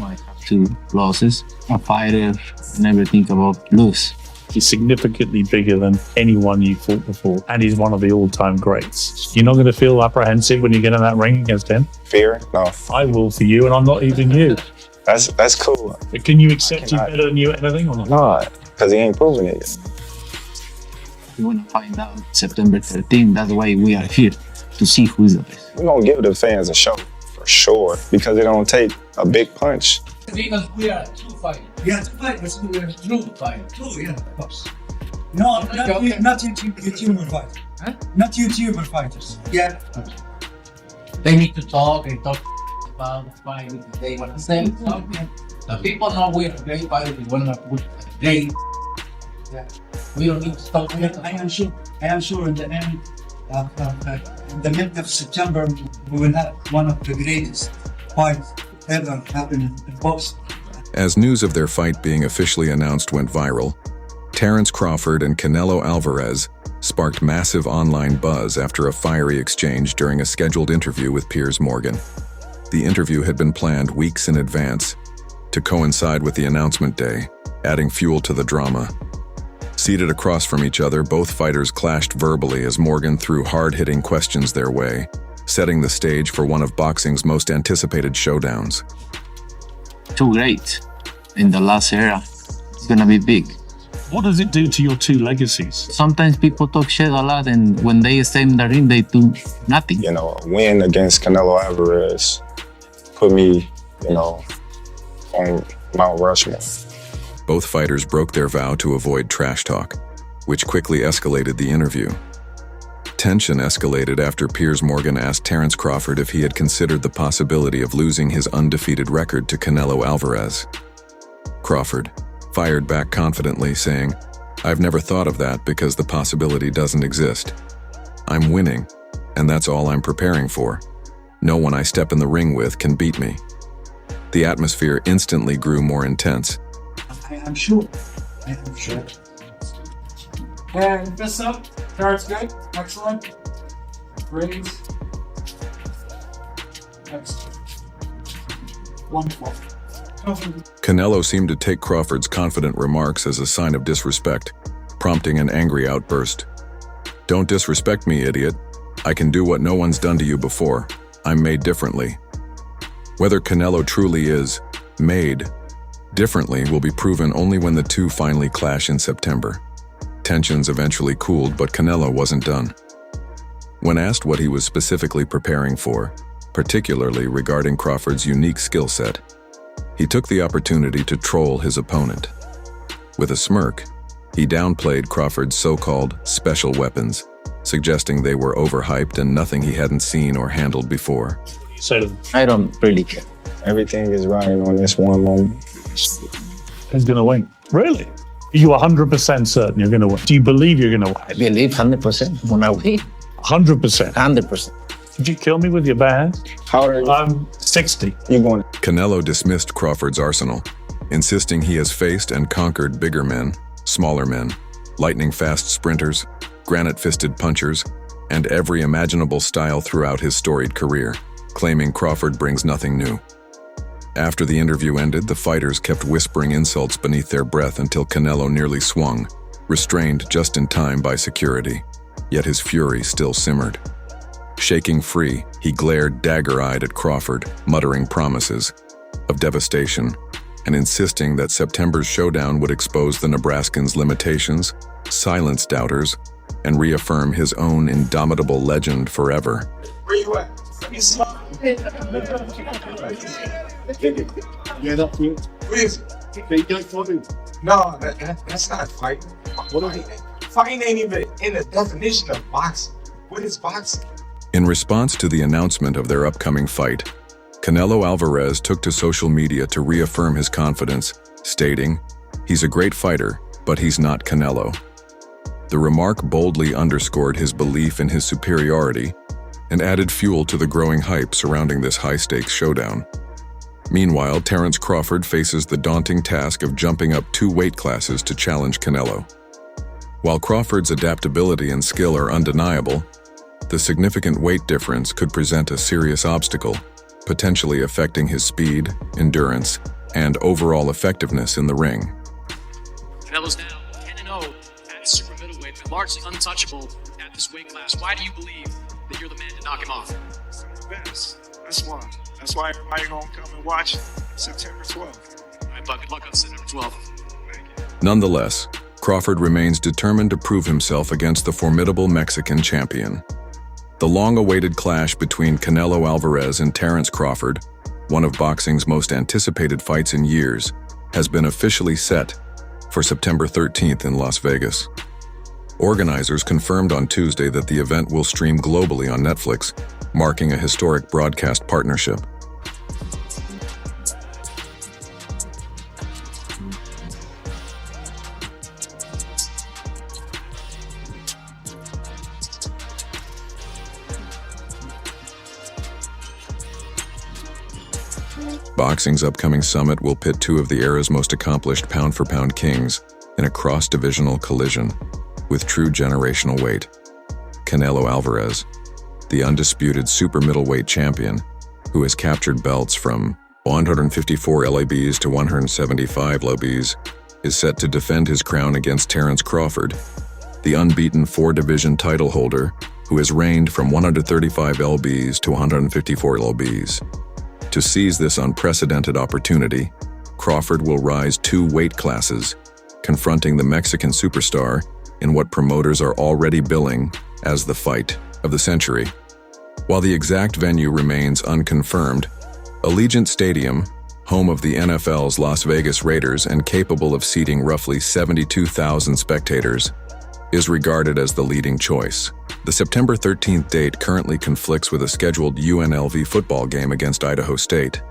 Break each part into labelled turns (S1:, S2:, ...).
S1: I have 2 losses. A fighter never think about lose.
S2: He's significantly bigger than anyone you fought before, and he's one of the all-time greats. You're not going to feel apprehensive when you get in that ring against him?
S3: Fear? No.
S2: I will for you, and I'm not even you.
S3: That's cool.
S2: But can you accept he's better than you at anything or not?
S3: No, because he ain't proven it yet.
S1: We want to find out September 13th. That's why we are here, to see who's the best.
S3: We're going to give the fans a show, for sure, because it don't take a big punch.
S4: Because we are 2 fighters. We are 2 fighters. We are true fighters. True, yeah, of course.
S5: No, not YouTuber fighters.
S4: Huh?
S5: Not YouTuber fighters. Yeah.
S4: They need to talk and talk about the fight. They want to say something. The people know we are great fighters. We want to put great. Yeah. We don't need to talk.
S5: I am sure in the end, in the mid of September, we will have one of the greatest fights ever happen in boxing.
S6: As news of their fight being officially announced went viral, Terence Crawford and Canelo Alvarez sparked massive online buzz after a fiery exchange during a scheduled interview with Piers Morgan. The interview had been planned weeks in advance to coincide with the announcement day, adding fuel to the drama. Seated across from each other, both fighters clashed verbally as Morgan threw hard-hitting questions their way, setting the stage for one of boxing's most anticipated showdowns.
S1: Too great. In the last era, it's gonna be big.
S2: What does it do to your 2 legacies?
S1: Sometimes people talk shit a lot, and when they stay in the ring, they do nothing.
S3: You know, a win against Canelo Alvarez put me, on Mount Rushmore.
S6: Both fighters broke their vow to avoid trash talk, which quickly escalated the interview. Tension escalated after Piers Morgan asked Terence Crawford if he had considered the possibility of losing his undefeated record to Canelo Alvarez. Crawford fired back confidently, saying, "I've never thought of that because the possibility doesn't exist. I'm winning, and that's all I'm preparing for. No one I step in the ring with can beat me." The atmosphere instantly grew more intense.
S5: I am sure.
S7: And this up, Terence good, excellent. Rings. Excellent. Wonderful.
S6: Canelo seemed to take Crawford's confident remarks as a sign of disrespect, prompting an angry outburst. "Don't disrespect me, idiot. I can do what no one's done to you before. I'm made differently." Whether Canelo truly is made differently will be proven only when the 2 finally clash in September. Tensions eventually cooled, but Canelo wasn't done. When asked what he was specifically preparing for, particularly regarding Crawford's unique skill set, he took the opportunity to troll his opponent. With a smirk, he downplayed Crawford's so-called special weapons, suggesting they were overhyped and nothing he hadn't seen or handled before.
S2: You say to them,
S1: I don't really care.
S3: Everything is riding on this one moment.
S2: who's going to win? Really? Are you 100% certain you're going to win? Do you believe you're going to
S1: I
S2: win?
S1: believe 100% when I win.
S2: 100%?
S1: 100%.
S2: Did you kill me with your bare hands?
S3: How old are you?
S2: I'm 60.
S3: You going?
S6: Canelo dismissed Crawford's arsenal, insisting he has faced and conquered bigger men, smaller men, lightning-fast sprinters, granite-fisted punchers, and every imaginable style throughout his storied career, claiming Crawford brings nothing new. After the interview ended, the fighters kept whispering insults beneath their breath until Canelo nearly swung, restrained just in time by security, yet his fury still simmered. Shaking free, he glared dagger-eyed at Crawford, muttering promises of devastation, and insisting that September's showdown would expose the Nebraskan's limitations, silence doubters, and reaffirm his own indomitable legend forever.
S3: Where you at? Let me see.
S8: Yeah, that's me.
S3: Where is it?
S8: They don't fighting.
S3: No, that's not fighting. Fighting ain't even in the definition of boxing. What is boxing?
S6: In response to the announcement of their upcoming fight, Canelo Alvarez took to social media to reaffirm his confidence, stating, "He's a great fighter, but he's not Canelo." The remark boldly underscored his belief in his superiority and added fuel to the growing hype surrounding this high-stakes showdown. Meanwhile, Terence Crawford faces the daunting task of jumping up 2 weight classes to challenge Canelo. While Crawford's adaptability and skill are undeniable, the significant weight difference could present a serious obstacle, potentially affecting his speed, endurance, and overall effectiveness in the ring.
S9: Canelo's now 10-0 at super middleweight, but largely untouchable at this weight class. Why do you believe that you're the man to knock him off?
S10: The best. That's why. That's why everybody gonna come and watch September 12th.
S9: All right, Buck, good luck on September 12th.
S6: Nonetheless, Crawford remains determined to prove himself against the formidable Mexican champion. The long-awaited clash between Canelo Alvarez and Terence Crawford, one of boxing's most anticipated fights in years, has been officially set for September 13th in Las Vegas. Organizers confirmed on Tuesday that the event will stream globally on Netflix, marking a historic broadcast partnership. Boxing's upcoming summit will pit two of the era's most accomplished pound-for-pound kings in a cross-divisional collision with true generational weight. Canelo Alvarez, the undisputed super middleweight champion, who has captured belts from 154 LABs to 175 LABs, is set to defend his crown against Terence Crawford, the unbeaten four-division title holder, who has reigned from 135 LBs to 154 LBs. To seize this unprecedented opportunity, Crawford will rise two weight classes, confronting the Mexican superstar in what promoters are already billing as the fight of the century. While the exact venue remains unconfirmed, Allegiant Stadium, home of the NFL's Las Vegas Raiders and capable of seating roughly 72,000 spectators, is regarded as the leading choice. The September 13th date currently conflicts with a scheduled UNLV football game against Idaho State,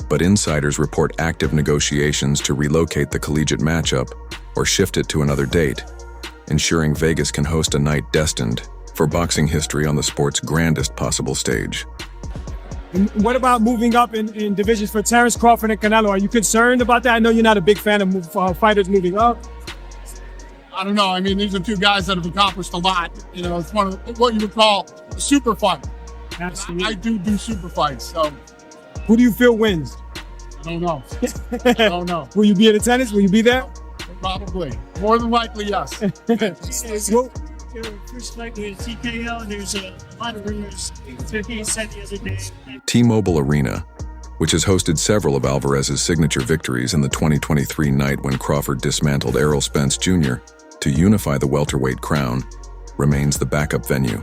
S6: but insiders report active negotiations to relocate the collegiate matchup or shift it to another date, ensuring Vegas can host a night destined for boxing history on the sport's grandest possible stage.
S11: And what about moving up in divisions for Terence Crawford and Canelo? Are you concerned about that? I know you're not a big fan of fighters moving up.
S12: I don't know. I mean, these are two guys that have accomplished a lot. You know, it's one of what you would call a super fight.
S11: Absolutely.
S12: I do super fights. So,
S11: who do you feel wins?
S12: I don't know. I don't know.
S11: Will you be in attendance? Will you be there?
S12: Probably. More than likely, yes.
S11: Well,
S13: first fight with TKO, there's a lot of rumors. Turkey said the other day.
S6: T-Mobile Arena, which has hosted several of Alvarez's signature victories in the 2023 night when Crawford dismantled Errol Spence Jr. to unify the welterweight crown, remains the backup venue.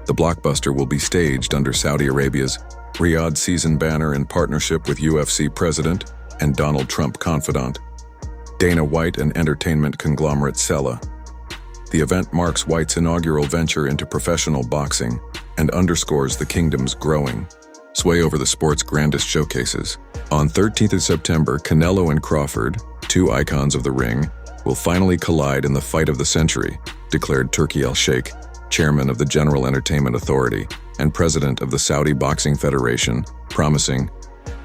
S6: The blockbuster will be staged under Saudi Arabia's Riyadh season banner in partnership with UFC president and Donald Trump confidant, Dana White and entertainment conglomerate Sella. The event marks White's inaugural venture into professional boxing and underscores the kingdom's growing sway over the sport's grandest showcases. On 13th of September, Canelo and Crawford, two icons of the ring, will finally collide in the fight of the century, declared Turki Al-Sheikh, chairman of the General Entertainment Authority and president of the Saudi Boxing Federation, promising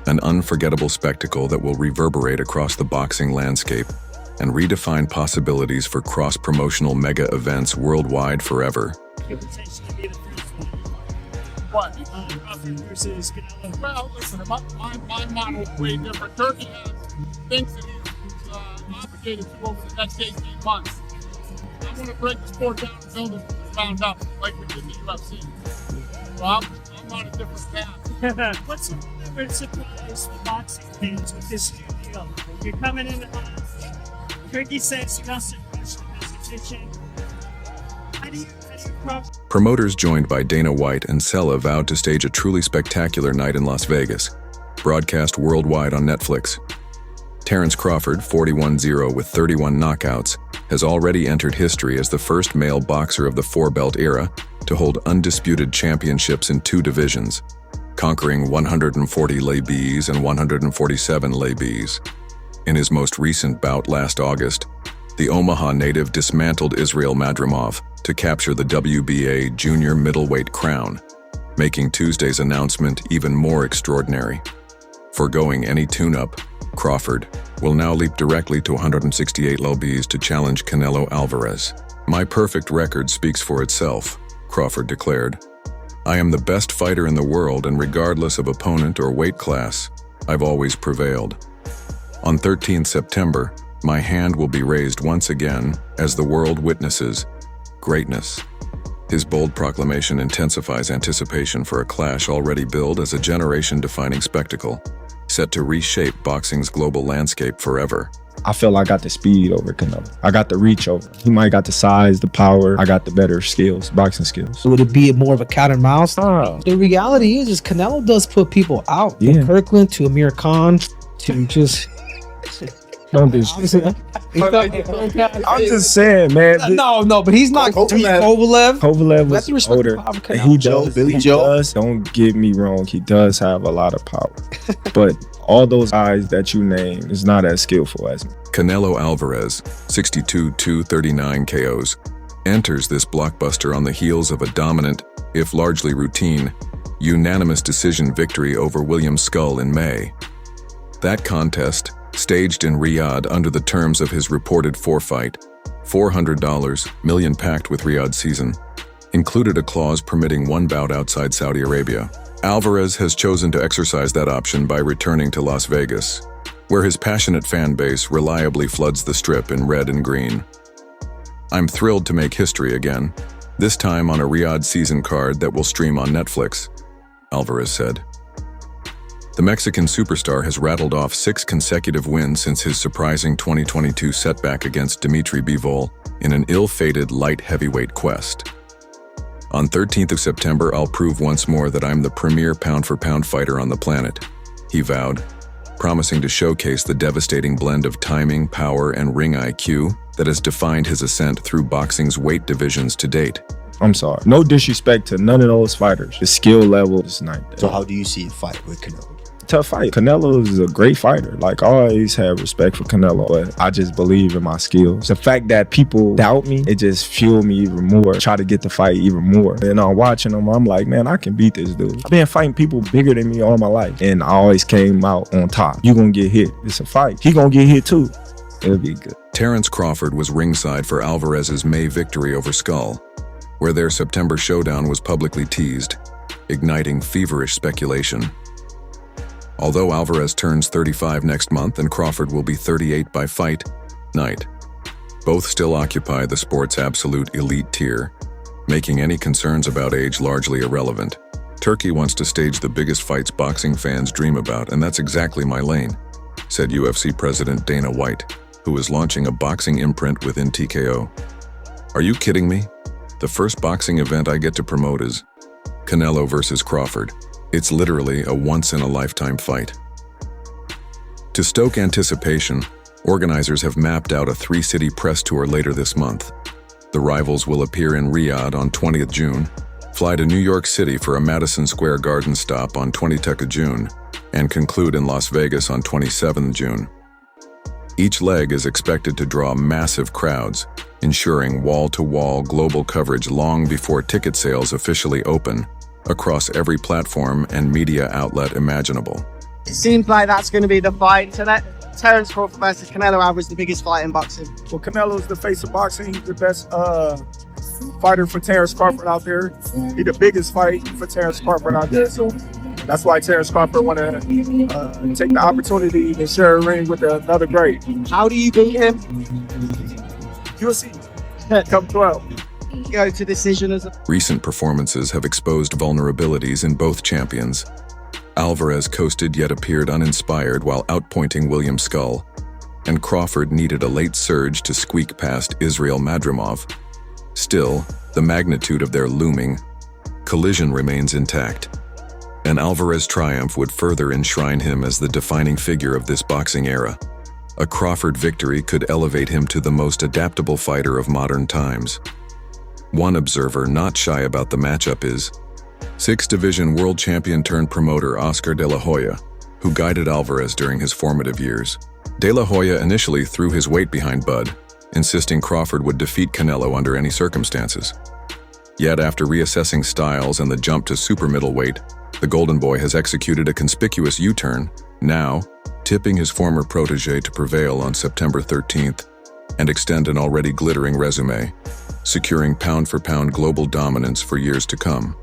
S6: an unforgettable spectacle that will reverberate across the boxing landscape and redefine possibilities for cross-promotional mega events worldwide forever.
S12: What? Versus Canelo. Well, listen, my model is way different. Turkey has things that he's obligated to over the next 18 months. I want to break the sport down and build it from the ground up, like we did in the UFC. So I'm on a different path.
S13: What's the favorite surprise for boxing fans with this new deal? You're coming in hot. Turkey says Justin Rush hesitation. How do you
S6: Promoters joined by Dana White and Sella vowed to stage a truly spectacular night in Las Vegas, broadcast worldwide on Netflix. Terence Crawford, 41-0 with 31 knockouts, has already entered history as the first male boxer of the four-belt era to hold undisputed championships in two divisions, conquering 140 LABs and 147 LABs. In his most recent bout last August, the Omaha native dismantled Israel Madrimov to capture the WBA junior middleweight crown, making Tuesday's announcement even more extraordinary. Foregoing any tune-up, Crawford will now leap directly to 168 LBs to challenge Canelo Alvarez. "My perfect record speaks for itself," Crawford declared. I am the best fighter in the world, and regardless of opponent or weight class, I've always prevailed. On 13th September, my hand will be raised once again as the world witnesses greatness. His bold proclamation intensifies anticipation for a clash already billed as a generation-defining spectacle, set to reshape boxing's global landscape forever.
S14: I feel I got the speed over Canelo. I got the reach over. He might got the size, the power. I got the better skills, boxing skills.
S15: Would it be more of a cat and mouse? The reality is Canelo does put people out.
S14: Yeah.
S15: From Kirkland to Amir Khan to just...
S14: Don't do shit. I'm just saying, man.
S15: No, but he's not Kovalev.
S14: Kovalev was older. And he does,
S15: Billy
S14: he
S15: Joe.
S14: does, don't get me wrong, he does have a lot of power. But all those guys that you name is not as skillful as me.
S6: Canelo Alvarez, 62-39 KOs, enters this blockbuster on the heels of a dominant, if largely routine, unanimous decision victory over William Skull in May. That contest, staged in Riyadh under the terms of his reported forfeit, $400 million packed with Riyadh season, included a clause permitting one bout outside Saudi Arabia. Alvarez has chosen to exercise that option by returning to Las Vegas, where his passionate fan base reliably floods the strip in red and green. I'm thrilled to make history again, this time on a Riyadh season card that will stream on Netflix, Alvarez said. The Mexican superstar has rattled off 6 consecutive wins since his surprising 2022 setback against Dimitri Bivol in an ill-fated light heavyweight quest. On 13th of September, I'll prove once more that I'm the premier pound-for-pound fighter on the planet, he vowed, promising to showcase the devastating blend of timing, power, and ring IQ that has defined his ascent through boxing's weight divisions to date.
S14: I'm sorry. No disrespect to none of those fighters. The skill level is not there.
S16: So how do you see a fight with Canelo?
S14: Tough fight. Canelo is a great fighter. Like, I always have respect for Canelo, but I just believe in my skills. The fact that people doubt me, it just fueled me even more, try to get the fight even more. And I'm watching him, I'm like, man, I can beat this dude. I've been fighting people bigger than me all my life, and I always came out on top. You gonna get hit. It's a fight. He gonna get hit too. It'll be good.
S6: Terence Crawford was ringside for Alvarez's May victory over Skull, where their September showdown was publicly teased, igniting feverish speculation. Although Alvarez turns 35 next month and Crawford will be 38 by fight night, both still occupy the sport's absolute elite tier, making any concerns about age largely irrelevant. Turkey wants to stage the biggest fights boxing fans dream about, and that's exactly my lane, said UFC President Dana White, who is launching a boxing imprint within TKO. Are you kidding me? The first boxing event I get to promote is Canelo versus Crawford. It's literally a once-in-a-lifetime fight. To stoke anticipation, organizers have mapped out a 3-city press tour later this month. The rivals will appear in Riyadh on 20th June, fly to New York City for a Madison Square Garden stop on 22nd June, and conclude in Las Vegas on 27th June. Each leg is expected to draw massive crowds, ensuring wall-to-wall global coverage long before ticket sales officially open, across every platform and media outlet imaginable.
S17: It seems like that's going to be the fight. So that Terence Crawford versus Canelo Alvarez, the biggest fight in boxing.
S18: Well, Canelo's the face of boxing. He's the best fighter for Terence Crawford out there. He's the biggest fight for Terence Crawford out there. So that's why Terence Crawford want to take the opportunity to share a ring with another great.
S17: How do you beat him?
S18: You'll see. Come 12.
S17: Go to decision as a...
S6: Recent performances have exposed vulnerabilities in both champions. Alvarez coasted yet appeared uninspired while outpointing William Skull, and Crawford needed a late surge to squeak past Israel Madrimov. Still, the magnitude of their looming collision remains intact. An Alvarez triumph would further enshrine him as the defining figure of this boxing era. A Crawford victory could elevate him to the most adaptable fighter of modern times. One observer not shy about the matchup is 6th Division world champion turned promoter Oscar De La Hoya, who guided Alvarez during his formative years. De La Hoya initially threw his weight behind Bud, insisting Crawford would defeat Canelo under any circumstances. Yet after reassessing styles and the jump to super middleweight, the Golden Boy has executed a conspicuous U-turn, now tipping his former protege to prevail on September 13th and extend an already glittering resume, securing pound-for-pound global dominance for years to come.